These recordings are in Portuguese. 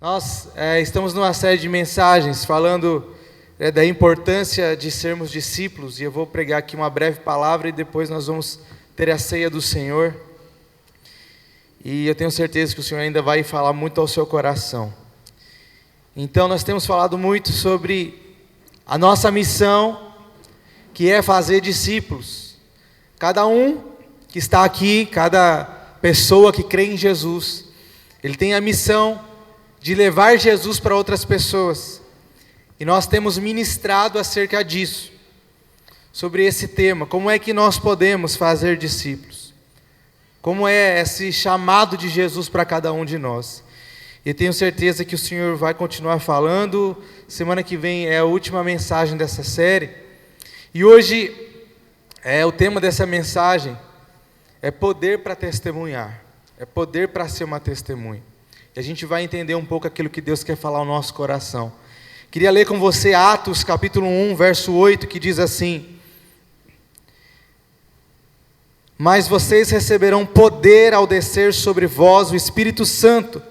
Nós estamos numa série de mensagens falando da importância de sermos discípulos, e eu vou pregar aqui uma breve palavra e depois nós vamos ter a ceia do Senhor. E eu tenho certeza que o Senhor ainda vai falar muito ao seu coração. Então nós temos falado muito sobre a nossa missão, que é fazer discípulos. Cada um que está aqui, cada pessoa que crê em Jesus, ele tem a missão de levar Jesus para outras pessoas. E nós temos ministrado acerca disso, sobre esse tema, como é que nós podemos fazer discípulos, como é esse chamado de Jesus para cada um de nós. E tenho certeza que o Senhor vai continuar falando. Semana que vem é a última mensagem dessa série, e hoje o tema dessa mensagem é poder para testemunhar, é poder para ser uma testemunha. E a gente vai entender um pouco aquilo que Deus quer falar ao nosso coração. Queria ler com você Atos capítulo 1, verso 8, que diz assim: mas vocês receberão poder ao descer sobre vós o Espírito Santo,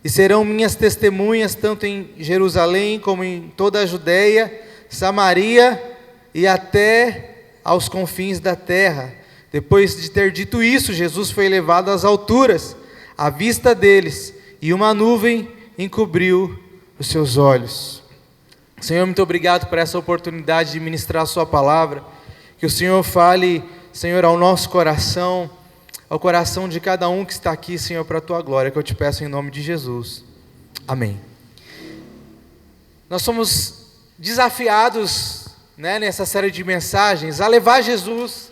e serão minhas testemunhas tanto em Jerusalém como em toda a Judeia, Samaria e até aos confins da terra. Depois de ter dito isso, Jesus foi levado às alturas, à vista deles, e uma nuvem encobriu os seus olhos. Senhor, muito obrigado por essa oportunidade de ministrar a sua palavra. Que o Senhor fale, Senhor, ao nosso coração, ao coração de cada um que está aqui, Senhor, para a tua glória, que eu te peço em nome de Jesus. Amém. Nós somos desafiados, nessa série de mensagens, a levar Jesus,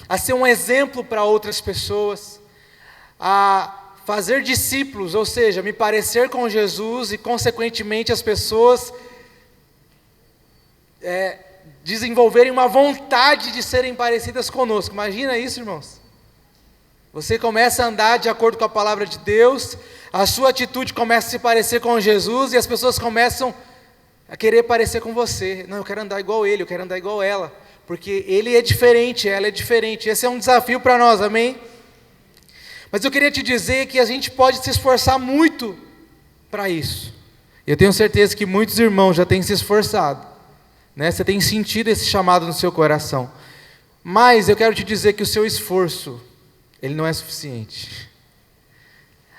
a ser um exemplo para outras pessoas, a fazer discípulos, ou seja, me parecer com Jesus e, consequentemente, as pessoas desenvolverem uma vontade de serem parecidas conosco. Imagina isso, irmãos. Você começa a andar de acordo com a palavra de Deus, a sua atitude começa a se parecer com Jesus e as pessoas começam a querer parecer com você. Não, eu quero andar igual ele, eu quero andar igual ela, porque ele é diferente, ela é diferente. Esse é um desafio para nós, amém? Mas eu queria te dizer que a gente pode se esforçar muito para isso. Eu tenho certeza que muitos irmãos já têm se esforçado, Você tem sentido esse chamado no seu coração. Mas eu quero te dizer que o seu esforço, ele não é suficiente.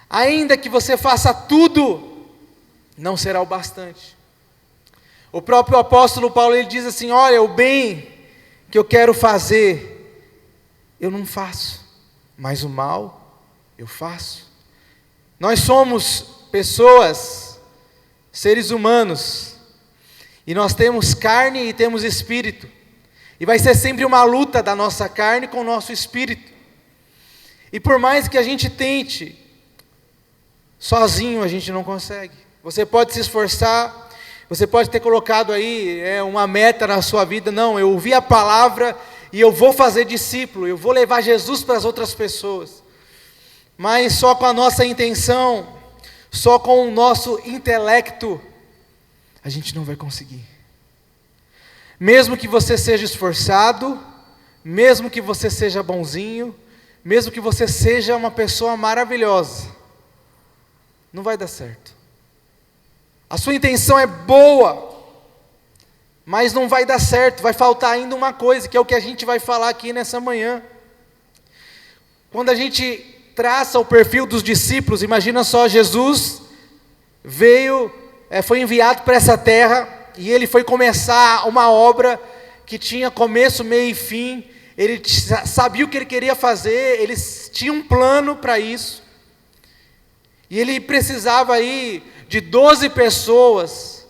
Ainda que você faça tudo, não será o bastante. O próprio apóstolo Paulo, ele diz assim: olha, o bem que eu quero fazer, eu não faço, mas o mal eu faço. Nós somos pessoas, seres humanos, e nós temos carne e temos espírito, e vai ser sempre uma luta da nossa carne com o nosso espírito. E por mais que a gente tente, sozinho a gente não consegue. Você pode se esforçar, você pode ter colocado aí uma meta na sua vida: não, eu ouvi a palavra e eu vou fazer discípulo, eu vou levar Jesus para as outras pessoas. Mas só com a nossa intenção, só com o nosso intelecto, a gente não vai conseguir. Mesmo que você seja esforçado, mesmo que você seja bonzinho, mesmo que você seja uma pessoa maravilhosa, não vai dar certo. A sua intenção é boa, mas não vai dar certo. Vai faltar ainda uma coisa, que é o que a gente vai falar aqui nessa manhã. Quando a gente traça o perfil dos discípulos, imagina só, Jesus foi enviado para essa terra, e ele foi começar uma obra que tinha começo, meio e fim. Ele sabia o que ele queria fazer, ele tinha um plano para isso, e ele precisava aí de 12 pessoas,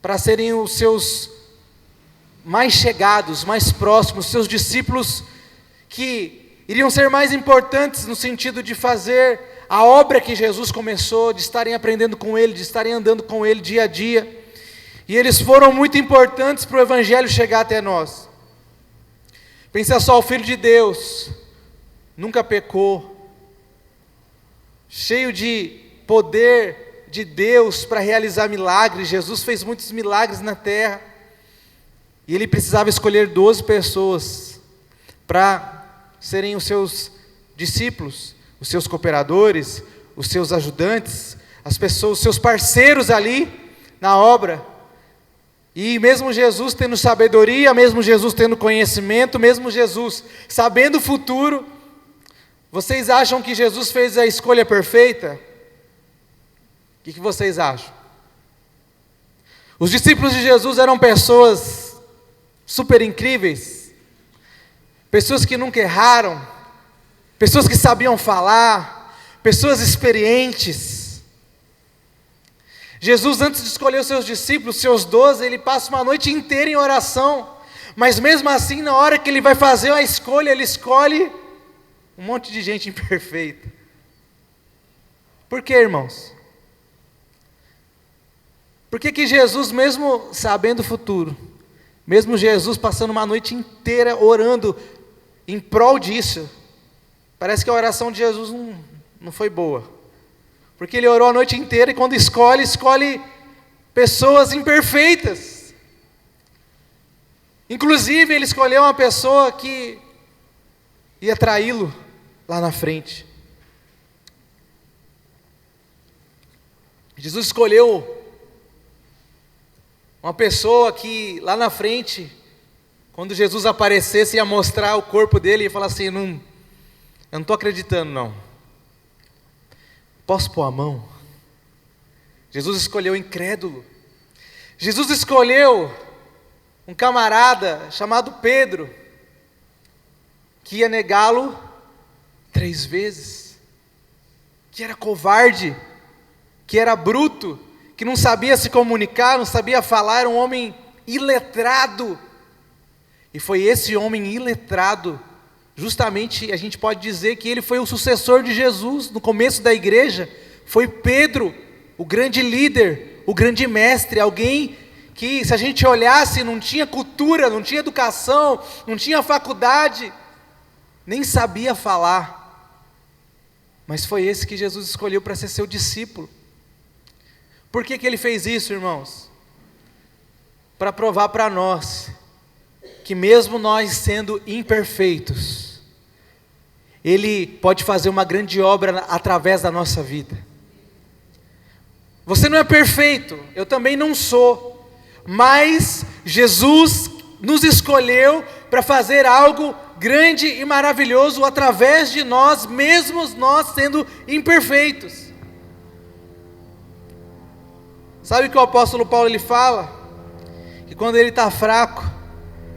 para serem os seus mais chegados, mais próximos, seus discípulos, que iriam ser mais importantes no sentido de fazer a obra que Jesus começou, de estarem aprendendo com ele, de estarem andando com ele dia a dia. E eles foram muito importantes para o Evangelho chegar até nós. Pensa só, o Filho de Deus nunca pecou, cheio de poder de Deus para realizar milagres. Jesus fez muitos milagres na terra, e ele precisava escolher 12 pessoas para serem os seus discípulos, os seus cooperadores, os seus ajudantes, as pessoas, seus parceiros ali na obra. E mesmo Jesus tendo sabedoria, mesmo Jesus tendo conhecimento, mesmo Jesus sabendo o futuro, vocês acham que Jesus fez a escolha perfeita? O que vocês acham? Os discípulos de Jesus eram pessoas super incríveis, pessoas que nunca erraram, pessoas que sabiam falar, pessoas experientes. Jesus, antes de escolher os seus discípulos, seus 12, ele passa uma noite inteira em oração, mas mesmo assim, na hora que ele vai fazer a escolha, ele escolhe um monte de gente imperfeita. Por quê, irmãos? Por que Jesus, mesmo sabendo o futuro, mesmo Jesus passando uma noite inteira orando em prol disso, parece que a oração de Jesus não foi boa. Porque ele orou a noite inteira e quando escolhe pessoas imperfeitas. Inclusive, ele escolheu uma pessoa que ia traí-lo lá na frente. Jesus escolheu uma pessoa que lá na frente, quando Jesus aparecesse, ia mostrar o corpo dele e ia falar assim, eu não estou acreditando não. Posso pôr a mão? Jesus escolheu o incrédulo. Jesus escolheu um camarada chamado Pedro, que ia negá-lo 3 vezes, que era covarde, que era bruto, que não sabia se comunicar, não sabia falar, era um homem iletrado. E foi esse homem iletrado, justamente a gente pode dizer que ele foi o sucessor de Jesus, no começo da igreja, foi Pedro, o grande líder, o grande mestre, alguém que se a gente olhasse não tinha cultura, não tinha educação, não tinha faculdade, nem sabia falar, mas foi esse que Jesus escolheu para ser seu discípulo. Por que ele fez isso, irmãos? Para provar para nós, que mesmo nós sendo imperfeitos, Ele pode fazer uma grande obra através da nossa vida. Você não é perfeito, eu também não sou, mas Jesus nos escolheu para fazer algo grande e maravilhoso através de nós, mesmo nós sendo imperfeitos. Sabe o que o apóstolo Paulo ele fala? Que quando ele está fraco,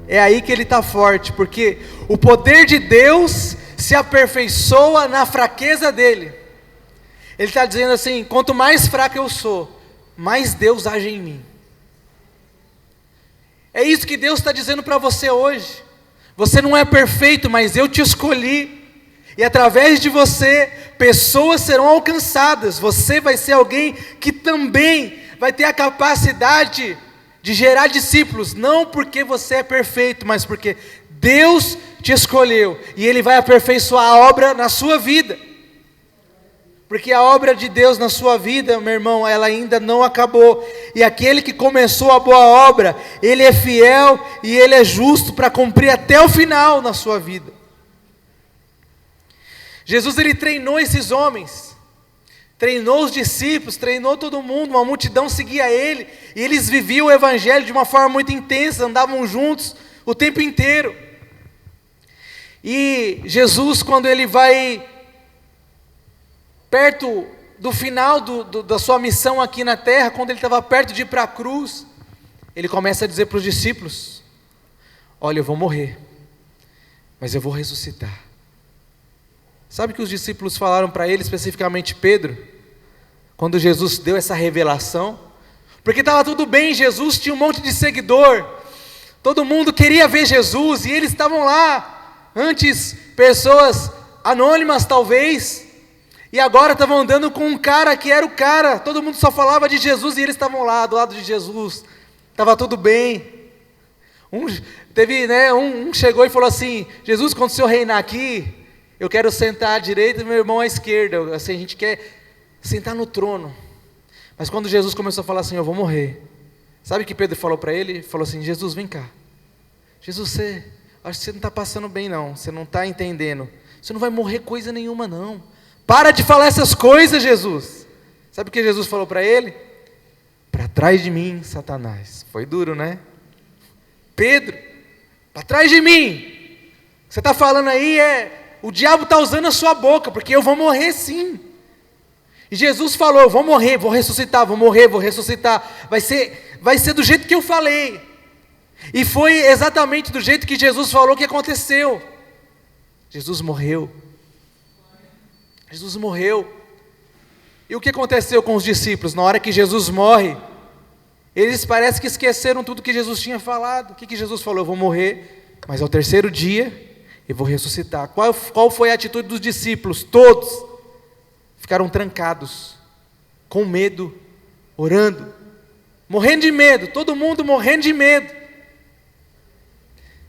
é aí que ele está forte, porque o poder de Deus se aperfeiçoa na fraqueza dele. Ele está dizendo assim, quanto mais fraco eu sou, mais Deus age em mim. É isso que Deus está dizendo para você hoje. Você não é perfeito, mas eu te escolhi, e através de você, pessoas serão alcançadas. Você vai ser alguém que também vai ter a capacidade de gerar discípulos, não porque você é perfeito, mas porque Deus te escolheu, e Ele vai aperfeiçoar a obra na sua vida, porque a obra de Deus na sua vida, meu irmão, ela ainda não acabou, e aquele que começou a boa obra, Ele é fiel, e Ele é justo para cumprir até o final na sua vida. Jesus, Ele treinou esses homens, treinou os discípulos, treinou todo mundo, uma multidão seguia Ele, e eles viviam o Evangelho de uma forma muito intensa, andavam juntos o tempo inteiro. E Jesus, quando Ele vai perto do final da sua missão aqui na terra, quando Ele estava perto de ir para a cruz, Ele começa a dizer para os discípulos, olha, eu vou morrer, mas eu vou ressuscitar. Sabe o que os discípulos falaram para ele, especificamente Pedro, quando Jesus deu essa revelação? Porque estava tudo bem, Jesus tinha um monte de seguidor, todo mundo queria ver Jesus, e eles estavam lá, antes pessoas anônimas talvez, e agora estavam andando com um cara que era o cara, todo mundo só falava de Jesus, e eles estavam lá, do lado de Jesus, estava tudo bem. Um chegou e falou assim, Jesus, quando o Senhor reinar aqui, eu quero sentar à direita e meu irmão à esquerda, assim, a gente quer sentar no trono. Mas quando Jesus começou a falar assim, eu vou morrer, sabe o que Pedro falou para ele? Ele falou assim, Jesus, vem cá. Jesus, acho que você não está passando bem não, você não está entendendo. Você não vai morrer coisa nenhuma não. Para de falar essas coisas, Jesus. Sabe o que Jesus falou para ele? Para trás de mim, Satanás. Foi duro, né? Pedro, para trás de mim. O que você está falando aí o diabo está usando a sua boca, porque eu vou morrer sim. E Jesus falou, eu vou morrer, vou ressuscitar, vou morrer, vou ressuscitar. Vai ser do jeito que eu falei. E foi exatamente do jeito que Jesus falou que aconteceu. Jesus morreu. Jesus morreu. E o que aconteceu com os discípulos? Na hora que Jesus morre, eles parece que esqueceram tudo que Jesus tinha falado. O que Jesus falou? Eu vou morrer, mas ao terceiro dia eu vou ressuscitar. Qual foi a atitude dos discípulos? Todos ficaram trancados, com medo, orando, morrendo de medo, todo mundo morrendo de medo.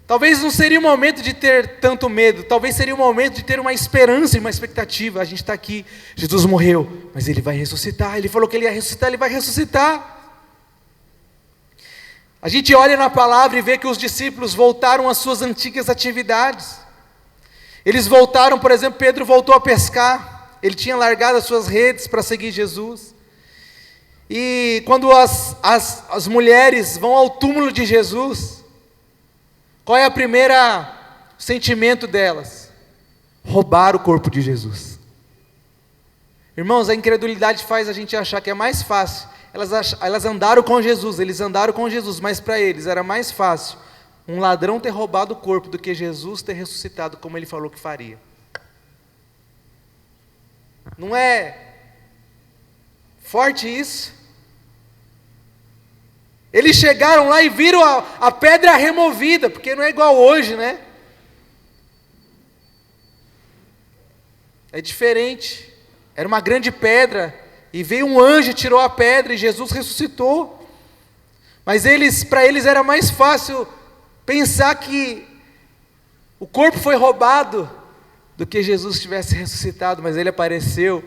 Talvez não seria o momento de ter tanto medo, talvez seria o momento de ter uma esperança e uma expectativa. A gente está aqui, Jesus morreu, mas Ele vai ressuscitar, Ele falou que Ele ia ressuscitar, Ele vai ressuscitar. A gente olha na palavra e vê que os discípulos voltaram às suas antigas atividades. Eles voltaram, por exemplo, Pedro voltou a pescar, ele tinha largado as suas redes para seguir Jesus. E quando as mulheres vão ao túmulo de Jesus, qual é o primeiro sentimento delas? Roubar o corpo de Jesus. Irmãos, a incredulidade faz a gente achar que é mais fácil. Elas andaram com Jesus, eles andaram com Jesus, mas para eles era mais fácil um ladrão ter roubado o corpo do que Jesus ter ressuscitado, como Ele falou que faria. Não é forte isso? Eles chegaram lá e viram a pedra removida, porque não é igual hoje, né? É diferente. Era uma grande pedra, e veio um anjo e tirou a pedra, e Jesus ressuscitou. Mas para eles era mais fácil pensar que o corpo foi roubado do que Jesus tivesse ressuscitado, mas Ele apareceu,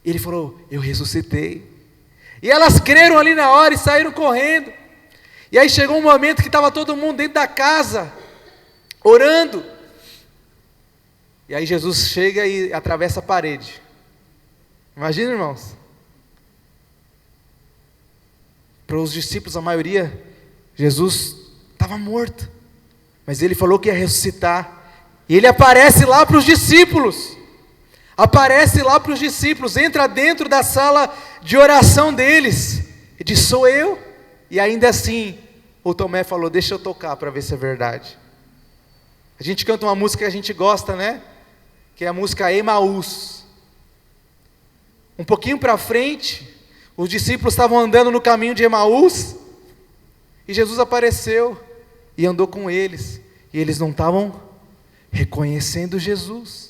e Ele falou, eu ressuscitei. E elas creram ali na hora e saíram correndo. E aí chegou um momento que estava todo mundo dentro da casa, orando. E aí Jesus chega e atravessa a parede. Imagina, irmãos. Para os discípulos, a maioria, Jesus estava morto. Mas Ele falou que ia ressuscitar. E Ele aparece lá para os discípulos. Aparece lá para os discípulos, entra dentro da sala de oração deles, e diz, sou eu. E ainda assim, o Tomé falou, deixa eu tocar para ver se é verdade. A gente canta uma música que a gente gosta, né? Que é a música Emaús. Um pouquinho para frente, os discípulos estavam andando no caminho de Emaús, e Jesus apareceu, e andou com eles, e eles não estavam reconhecendo Jesus.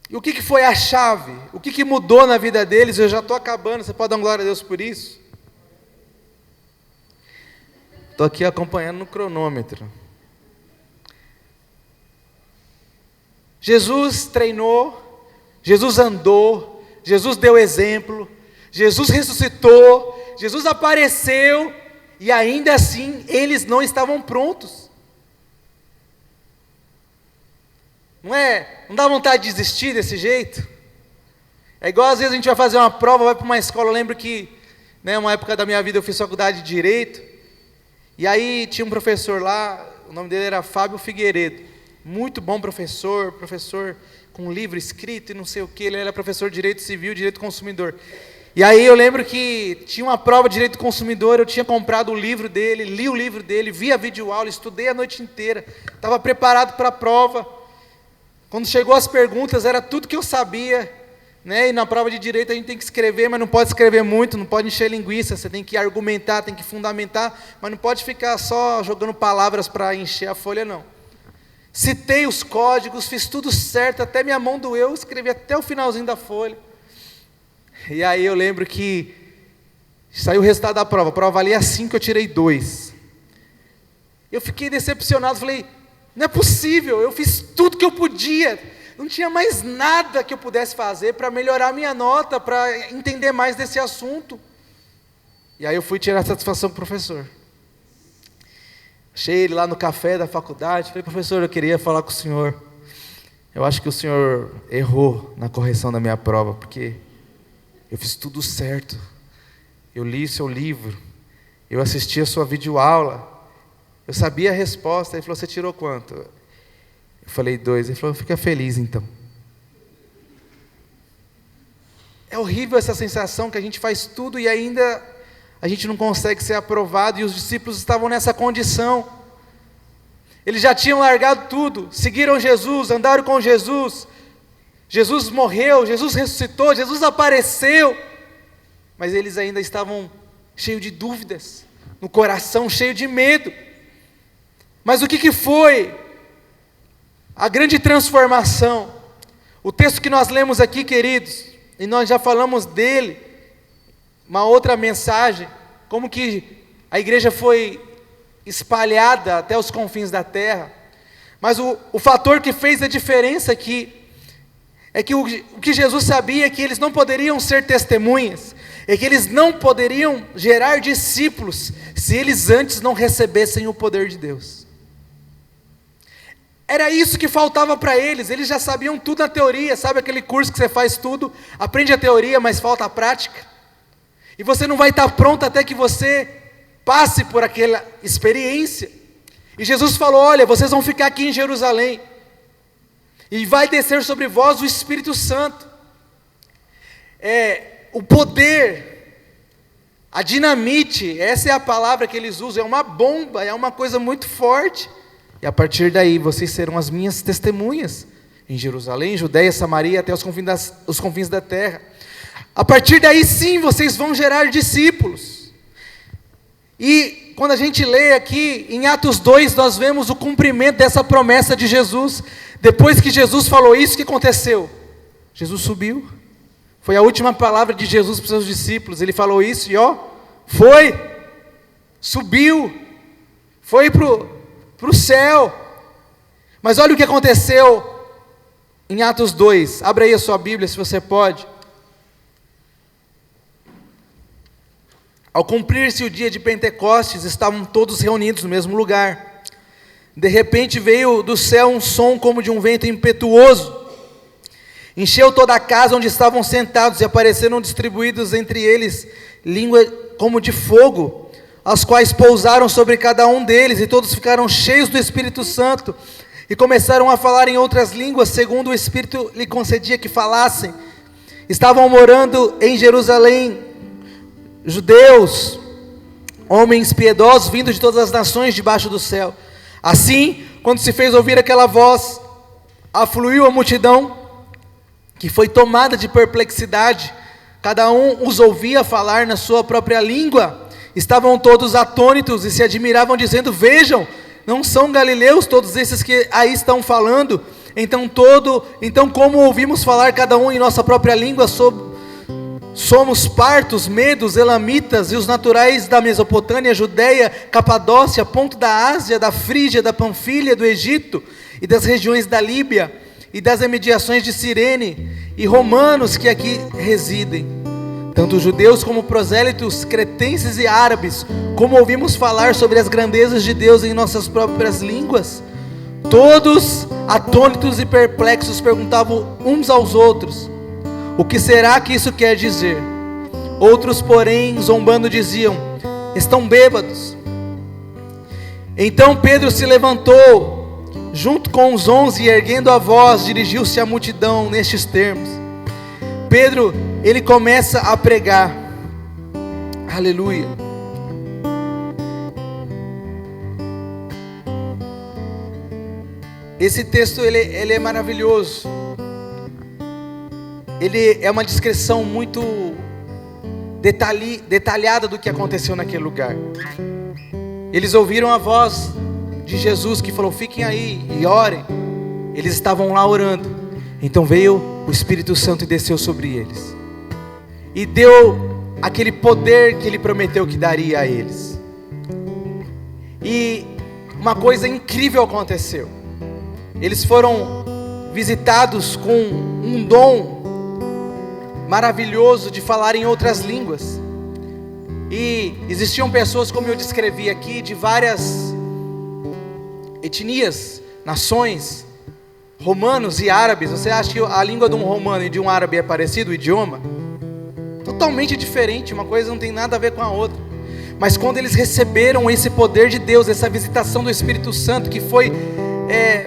E o que foi a chave? O que mudou na vida deles? Eu já estou acabando, você pode dar glória a Deus por isso? Estou aqui acompanhando no cronômetro. Jesus treinou, Jesus andou, Jesus deu exemplo, Jesus ressuscitou, Jesus apareceu, e ainda assim eles não estavam prontos. Não dá vontade de desistir desse jeito? É igual às vezes a gente vai fazer uma prova, vai para uma escola. Eu lembro que, uma época da minha vida eu fiz faculdade de Direito, e aí tinha um professor lá, o nome dele era Fábio Figueiredo, muito bom professor com livro escrito e não sei o que, ele era professor de Direito Civil, Direito Consumidor. E aí eu lembro que tinha uma prova de Direito do Consumidor, eu tinha comprado o livro dele, li o livro dele, vi a videoaula, estudei a noite inteira, estava preparado para a prova. Quando chegou as perguntas, era tudo que eu sabia, e na prova de Direito a gente tem que escrever, mas não pode escrever muito, não pode encher linguiça, você tem que argumentar, tem que fundamentar, mas não pode ficar só jogando palavras para encher a folha, não. Citei os códigos, fiz tudo certo, até minha mão doeu, escrevi até o finalzinho da folha. E aí eu lembro que saiu o resultado da prova, a prova valia 5, eu tirei 2. Eu fiquei decepcionado, falei, não é possível, eu fiz tudo que eu podia, não tinha mais nada que eu pudesse fazer para melhorar a minha nota, para entender mais desse assunto. E aí eu fui tirar satisfação com o professor. Achei ele lá no café da faculdade, falei, professor, eu queria falar com o senhor. eu acho que o Senhor errou na correção da minha prova, porque eu fiz tudo certo. Eu li seu livro, eu assisti a sua videoaula, eu sabia a resposta. Ele falou: você tirou quanto? Eu falei: 2. Ele falou: fica feliz então. É horrível essa sensação que a gente faz tudo e ainda a gente não consegue ser aprovado, e os discípulos estavam nessa condição. Eles já tinham largado tudo, seguiram Jesus, andaram com Jesus. Jesus morreu, Jesus ressuscitou, Jesus apareceu, mas eles ainda estavam cheios de dúvidas, no coração cheio de medo. Mas o que foi a grande transformação? O texto que nós lemos aqui, queridos, e nós já falamos dele, uma outra mensagem, como que a igreja foi espalhada até os confins da terra. Mas o fator que fez a diferença aqui, é que o que Jesus sabia é que eles não poderiam ser testemunhas, é que eles não poderiam gerar discípulos, se eles antes não recebessem o poder de Deus. Era isso que faltava para eles. Eles já sabiam tudo na teoria. Sabe aquele curso que você faz tudo, aprende a teoria, mas falta a prática? E você não vai estar pronto até que você passe por aquela experiência. E Jesus falou: olha, vocês vão ficar aqui em Jerusalém, e vai descer sobre vós o Espírito Santo. O poder, a dinamite, essa é a palavra que eles usam, é uma bomba, é uma coisa muito forte. E a partir daí vocês serão as minhas testemunhas em Jerusalém, Judeia, Samaria, até os confins da terra. A partir daí sim vocês vão gerar discípulos. E quando a gente lê aqui em Atos 2, nós vemos o cumprimento dessa promessa de Jesus. Depois que Jesus falou isso, o que aconteceu? Jesus subiu. Foi a última palavra de Jesus para os seus discípulos. Ele falou isso e foi, subiu, foi para o céu. Mas olha o que aconteceu em Atos 2. Abra aí a sua Bíblia, se você pode. Ao cumprir-se o dia de Pentecostes, estavam todos reunidos no mesmo lugar. De repente veio do céu um som como de um vento impetuoso. Encheu toda a casa onde estavam sentados, e apareceram distribuídos entre eles língua como de fogo, as quais pousaram sobre cada um deles, e todos ficaram cheios do Espírito Santo, e começaram a falar em outras línguas, segundo o Espírito lhe concedia que falassem. Estavam morando em Jerusalém judeus, homens piedosos, vindos de todas as nações debaixo do céu. Assim, quando se fez ouvir aquela voz, afluiu a multidão, que foi tomada de perplexidade. Cada um os ouvia falar na sua própria língua. Estavam todos atônitos e se admiravam, dizendo: vejam, não são galileus todos esses que aí estão falando? Então como ouvimos falar cada um em nossa própria língua? Somos partos, medos, elamitas e os naturais da Mesopotâmia, Judeia, Capadócia, ponto da Ásia, da Frígia, da Panfilha, do Egito e das regiões da Líbia e das imediações de Cirene, e romanos que aqui residem, tanto judeus como prosélitos, cretenses e árabes. Como ouvimos falar sobre as grandezas de Deus em nossas próprias línguas? Todos, atônitos e perplexos, perguntavam uns aos outros: o que será que isso quer dizer? Outros, porém, zombando, diziam: estão bêbados. Então Pedro se levantou, junto com os 11, e erguendo a voz, dirigiu-se à multidão nestes termos. Pedro, ele começa a pregar. Aleluia. Esse texto, ele é maravilhoso. Ele é uma descrição muito detalhada do que aconteceu naquele lugar. Eles ouviram a voz de Jesus que falou: fiquem aí e orem. Eles estavam lá orando. Então veio o Espírito Santo e desceu sobre eles, e deu aquele poder que ele prometeu que daria a eles. E uma coisa incrível aconteceu. Eles foram visitados com um dom maravilhoso de falar em outras línguas. E existiam pessoas, como eu descrevi aqui, de várias etnias, nações, romanos e árabes, você acha que a língua de um romano e de um árabe é parecido, o idioma? Totalmente diferente, uma coisa não tem nada a ver com a outra. Mas quando eles receberam esse poder de Deus, essa visitação do Espírito Santo, que foi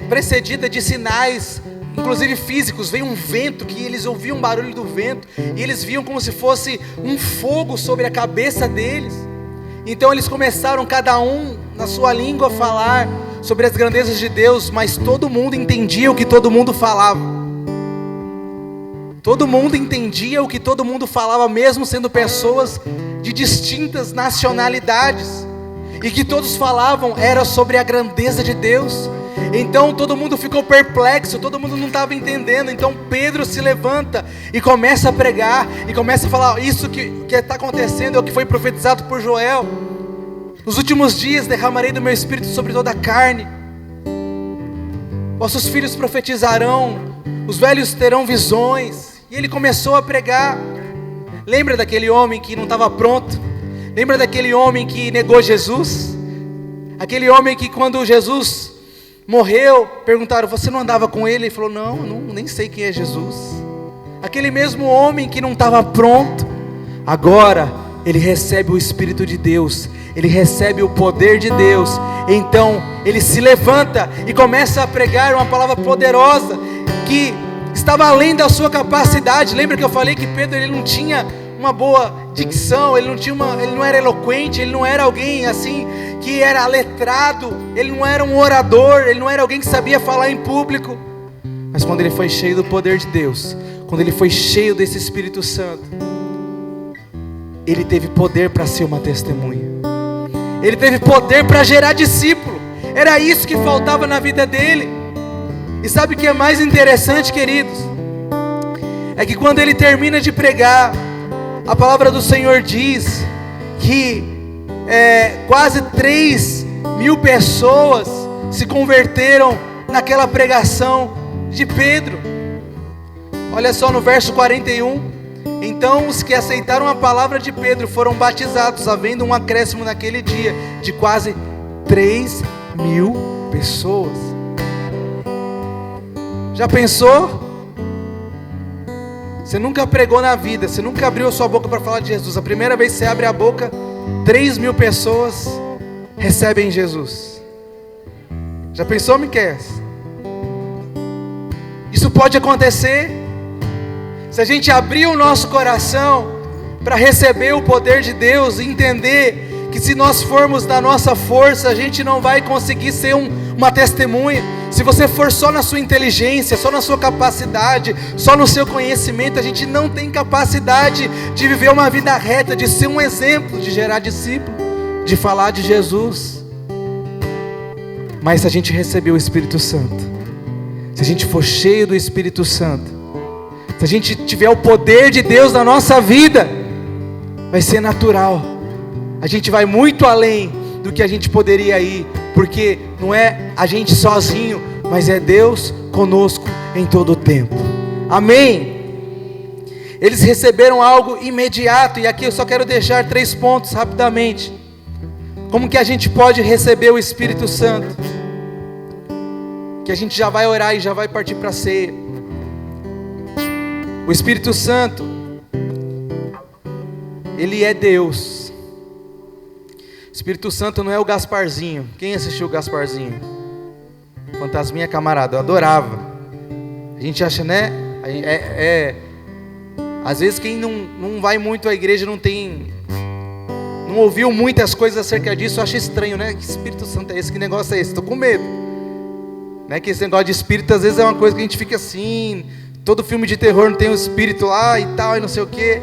precedida de sinais, inclusive físicos, veio um vento, que eles ouviam o barulho do vento, e eles viam como se fosse um fogo sobre a cabeça deles. Então eles começaram, cada um na sua língua, a falar sobre as grandezas de Deus, mas todo mundo entendia o que todo mundo falava. Todo mundo entendia o que todo mundo falava, mesmo sendo pessoas de distintas nacionalidades, e que todos falavam era sobre a grandeza de Deus. Então todo mundo ficou perplexo, todo mundo não estava entendendo. Então Pedro se levanta e começa a pregar, e começa a falar: isso que está acontecendo é o que foi profetizado por Joel. Nos últimos dias derramarei do meu espírito sobre toda a carne. Vossos filhos profetizarão, os velhos terão visões. E ele começou a pregar. Lembra daquele homem que não estava pronto? Lembra daquele homem que negou Jesus? Aquele homem que, quando Jesus morreu, perguntaram: você não andava com ele? Ele falou: não, nem sei quem é Jesus. Aquele mesmo homem que não estava pronto, agora ele recebe o Espírito de Deus, ele recebe o poder de Deus. Então ele se levanta e começa a pregar uma palavra poderosa, que estava além da sua capacidade. Lembra que eu falei que Pedro, ele não tinha uma boa dicção, ele não era eloquente, ele não era alguém assim que era letrado, ele não era um orador, ele não era alguém que sabia falar em público. Mas quando ele foi cheio do poder de Deus, quando ele foi cheio desse Espírito Santo, ele teve poder para ser uma testemunha, ele teve poder para gerar discípulo. Era isso que faltava na vida dele. E sabe o que é mais interessante, queridos? É que quando ele termina de pregar, a palavra do Senhor diz que quase 3.000 pessoas se converteram naquela pregação de Pedro. Olha só no verso 41. Então os que aceitaram a palavra de Pedro foram batizados, havendo um acréscimo naquele dia de quase 3.000 pessoas. Já pensou? Você nunca pregou na vida, você nunca abriu a sua boca para falar de Jesus. A primeira vez que você abre a boca, 3.000 pessoas recebem Jesus. Já pensou, Miqueias? Isso pode acontecer se a gente abrir o nosso coração para receber o poder de Deus, e entender que se nós formos da nossa força, a gente não vai conseguir ser uma testemunha. Se você for só na sua inteligência, só na sua capacidade, só no seu conhecimento, a gente não tem capacidade de viver uma vida reta, de ser um exemplo, de gerar discípulo, de falar de Jesus. Mas se a gente receber o Espírito Santo, se a gente for cheio do Espírito Santo, se a gente tiver o poder de Deus na nossa vida, vai ser natural. A gente vai muito além do que a gente poderia ir, porque não é a gente sozinho, mas é Deus conosco em todo o tempo. Amém? Eles receberam algo imediato, e aqui eu só quero deixar 3 pontos rapidamente. Como que a gente pode receber o Espírito Santo? Que a gente já vai orar e já vai partir para a ceia. O Espírito Santo, Ele é Deus. O Espírito Santo não é o Gasparzinho. Quem assistiu o Gasparzinho? Fantasminha camarada, eu adorava. A gente acha, né? Às vezes quem não vai muito à igreja não ouviu muitas coisas acerca disso, acha estranho, né? Que Espírito Santo é esse? Que negócio é esse? Estou com medo, né? Que esse negócio de Espírito às vezes é uma coisa que a gente fica assim. Todo filme de terror não tem um Espírito lá e tal, e não sei o que.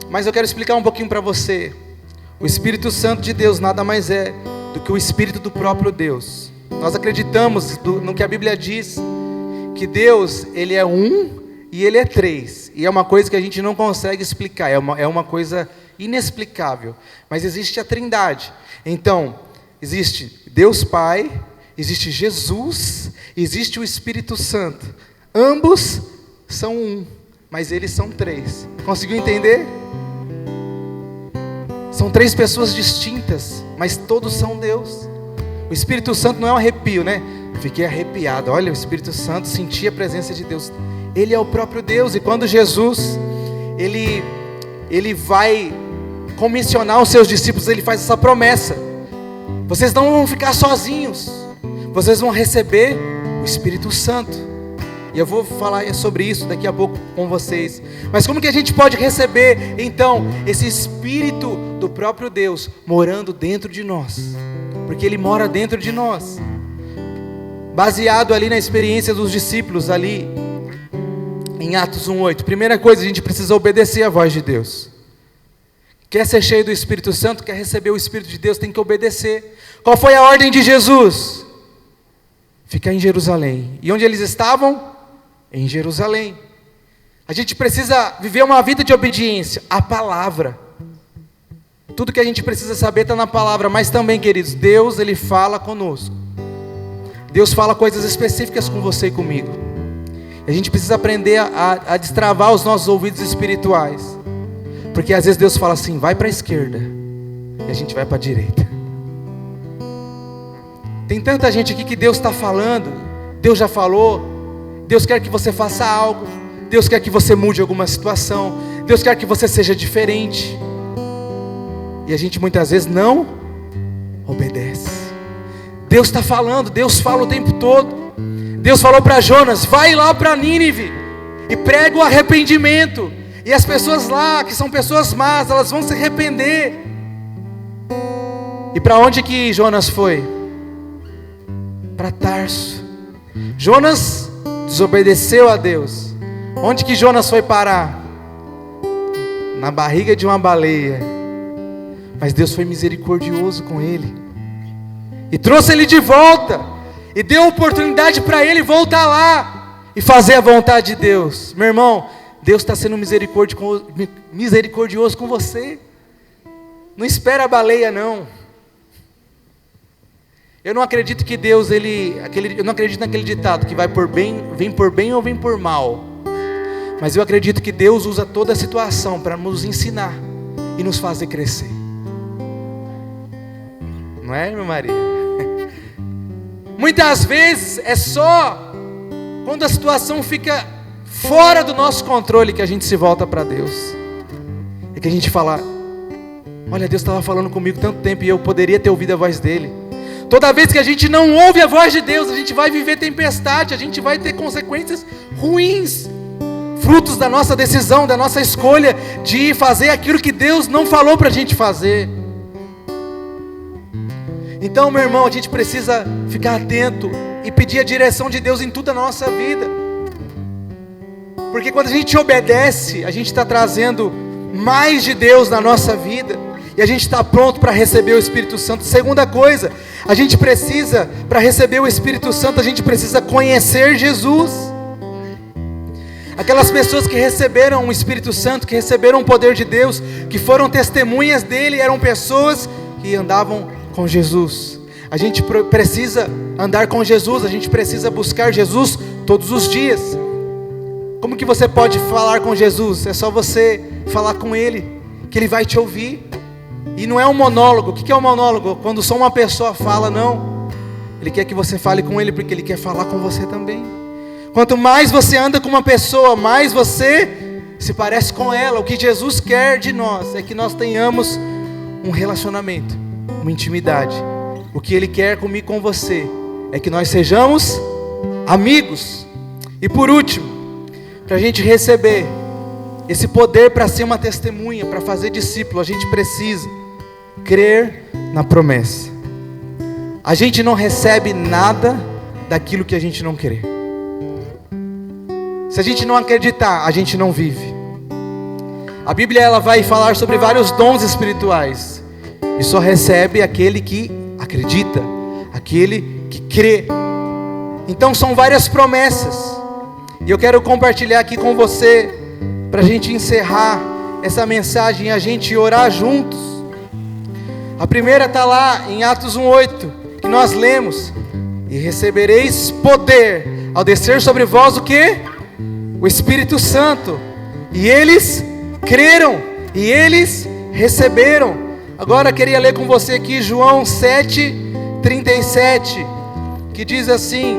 Mas eu quero explicar um pouquinho para você. O Espírito Santo de Deus nada mais é do que o Espírito do próprio Deus. Nós acreditamos no que a Bíblia diz, que Deus, Ele é um e Ele é 3. E é uma coisa que a gente não consegue explicar, é uma coisa inexplicável. Mas existe a Trindade. Então, existe Deus Pai, existe Jesus, existe o Espírito Santo. Ambos são um, mas eles são 3. Conseguiu entender? São 3 pessoas distintas, mas todos são Deus. O Espírito Santo não é um arrepio, né? Fiquei arrepiado. Olha, o Espírito Santo, senti a presença de Deus. Ele é o próprio Deus. E quando Jesus, ele vai comissionar os seus discípulos, ele faz essa promessa: vocês não vão ficar sozinhos, vocês vão receber o Espírito Santo. E eu vou falar sobre isso daqui a pouco com vocês. Mas como que a gente pode receber, então, esse Espírito do próprio Deus morando dentro de nós? Porque Ele mora dentro de nós. Baseado ali na experiência dos discípulos, ali em Atos 1:8. Primeira coisa, a gente precisa obedecer à voz de Deus. Quer ser cheio do Espírito Santo, quer receber o Espírito de Deus, tem que obedecer. Qual foi a ordem de Jesus? Ficar em Jerusalém. E onde eles estavam? Em Jerusalém. A gente precisa viver uma vida de obediência à palavra. Tudo que a gente precisa saber está na palavra. Mas também, queridos, Deus, Ele fala conosco. Deus fala coisas específicas com você e comigo. A gente precisa aprender a destravar os nossos ouvidos espirituais. Porque às vezes Deus fala assim: vai para a esquerda, e a gente vai para a direita. Tem tanta gente aqui que Deus está falando, Deus já falou, Deus quer que você faça algo, Deus quer que você mude alguma situação, Deus quer que você seja diferente. E a gente muitas vezes não obedece. Deus está falando, Deus fala o tempo todo. Deus falou para Jonas: vai lá para Nínive e prega o arrependimento. E as pessoas lá, que são pessoas más, elas vão se arrepender. E para onde que Jonas foi? Para Tarso. Jonas desobedeceu a Deus. Onde que Jonas foi parar? Na barriga de uma baleia. Mas Deus foi misericordioso com ele e trouxe ele de volta, e deu oportunidade para ele voltar lá e fazer a vontade de Deus. Meu irmão, Deus está sendo misericordioso com você. Não espera a baleia, não. Eu não acredito que Deus, eu não acredito naquele ditado que vem por bem ou vem por mal. Mas eu acredito que Deus usa toda a situação para nos ensinar e nos fazer crescer. Não é, meu Maria? Muitas vezes é só quando a situação fica fora do nosso controle que a gente se volta para Deus. É que a gente fala: olha, Deus estava falando comigo tanto tempo e eu poderia ter ouvido a voz dele. Toda vez que a gente não ouve a voz de Deus, a gente vai viver tempestade, a gente vai ter consequências ruins, frutos da nossa decisão, da nossa escolha de fazer aquilo que Deus não falou para a gente fazer. Então, meu irmão, a gente precisa ficar atento e pedir a direção de Deus em tudo a nossa vida. Porque quando a gente obedece, a gente está trazendo mais de Deus na nossa vida. E a gente está pronto para receber o Espírito Santo. Segunda coisa, a gente precisa, para receber o Espírito Santo, a gente precisa conhecer Jesus. Aquelas pessoas que receberam o Espírito Santo, que receberam o poder de Deus, que foram testemunhas dele, eram pessoas que andavam com Jesus. A gente precisa andar com Jesus, a gente precisa buscar Jesus todos os dias. Como que você pode falar com Jesus? É só você falar com Ele, que Ele vai te ouvir. E não é um monólogo. O que é um monólogo? Quando só uma pessoa fala, não. Ele quer que você fale com Ele, porque Ele quer falar com você também. Quanto mais você anda com uma pessoa, mais você se parece com ela. O que Jesus quer de nós é que nós tenhamos um relacionamento, uma intimidade. O que Ele quer comigo e com você é que nós sejamos amigos. E por último, para a gente receber esse poder para ser uma testemunha, para fazer discípulo, a gente precisa crer na promessa. A gente não recebe nada daquilo que a gente não crê. Se a gente não acreditar, a gente não vive. A Bíblia ela vai falar sobre vários dons espirituais. E só recebe aquele que acredita, aquele que crê. Então são várias promessas. E eu quero compartilhar aqui com você, para a gente encerrar essa mensagem e a gente orar juntos. A primeira está lá em Atos 1:8, que nós lemos: e recebereis poder ao descer sobre vós o quê? O Espírito Santo. E eles creram, e eles receberam. Agora eu queria ler com você aqui João 7:37. que diz assim: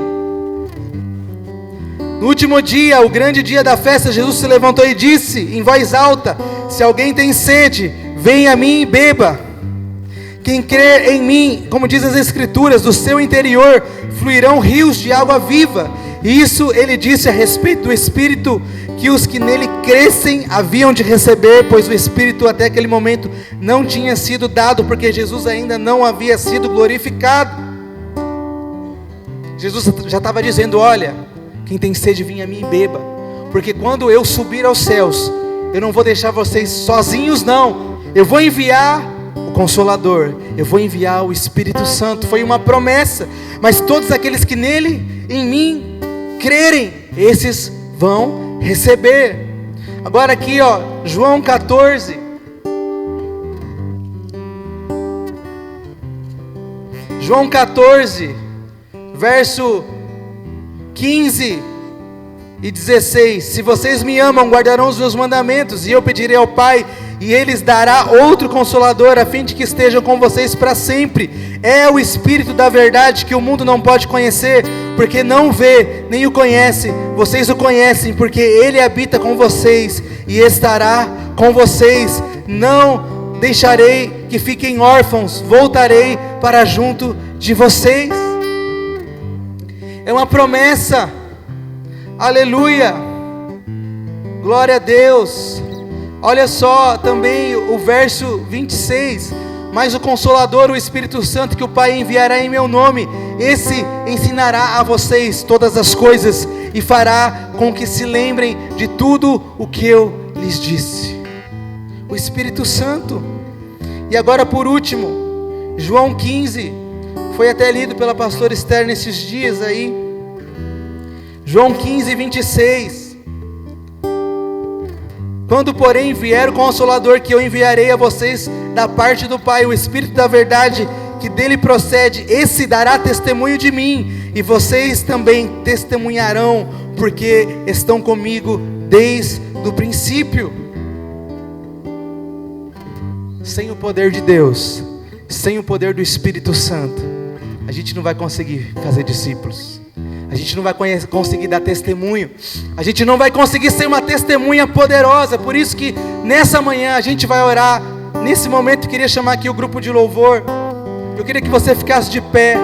no último dia, o grande dia da festa, Jesus se levantou e disse em voz alta: se alguém tem sede, venha a mim e beba. Quem crer em mim, como diz as Escrituras, do seu interior fluirão rios de água viva. E isso ele disse a respeito do Espírito que os que nele crescem haviam de receber, pois o Espírito até aquele momento não tinha sido dado, porque Jesus ainda não havia sido glorificado. Jesus já estava dizendo: olha, quem tem sede, vinha a mim e beba, porque quando eu subir aos céus, eu não vou deixar vocês sozinhos não, eu vou enviar o Consolador, eu vou enviar o Espírito Santo. Foi uma promessa, mas todos aqueles que nele, em mim, crerem, esses vão receber. Agora aqui, João 14, João 14, verso 15 e 16: se vocês me amam, guardarão os meus mandamentos, e eu pedirei ao Pai, e Ele lhes dará outro Consolador, a fim de que estejam com vocês para sempre. É o Espírito da verdade, que o mundo não pode conhecer, porque não vê, nem o conhece. Vocês o conhecem, porque Ele habita com vocês, e estará com vocês. Não deixarei que fiquem órfãos, voltarei para junto de vocês. É uma promessa, aleluia, glória a Deus. Olha só também o verso 26: mas o Consolador, o Espírito Santo, que o Pai enviará em meu nome, esse ensinará a vocês todas as coisas, e fará com que se lembrem de tudo o que eu lhes disse. O Espírito Santo. E agora por último, João 15, foi até lido pela pastora Esther nesses dias aí. João 15, 26: quando porém vier o Consolador, que eu enviarei a vocês da parte do Pai, o Espírito da verdade, que dele procede, esse dará testemunho de mim, e vocês também testemunharão, porque estão comigo desde o princípio. Sem o poder de Deus, sem o poder do Espírito Santo, a gente não vai conseguir fazer discípulos, a gente não vai conseguir dar testemunho, a gente não vai conseguir ser uma testemunha poderosa. Por isso que nessa manhã a gente vai orar. Nesse momento eu queria chamar aqui o grupo de louvor. Eu queria que você ficasse de pé,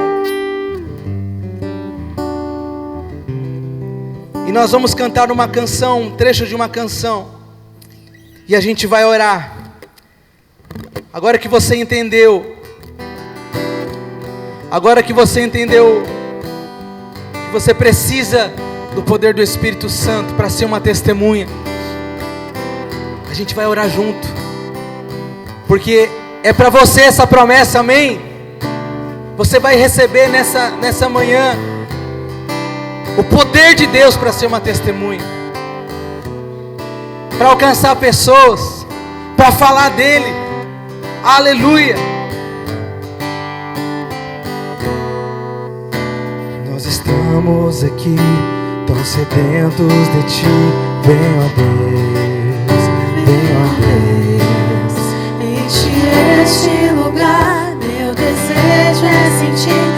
e nós vamos cantar uma canção, um trecho de uma canção, e a gente vai orar. Agora que você entendeu, que você precisa do poder do Espírito Santo para ser uma testemunha, a gente vai orar junto, porque é para você essa promessa, amém? Você vai receber nessa manhã o poder de Deus para ser uma testemunha, para alcançar pessoas, para falar dele. Aleluia. Nós estamos aqui tão sedentos de ti. Vem, ó Deus, vem, ó Deus. Enche este lugar, meu desejo é sentir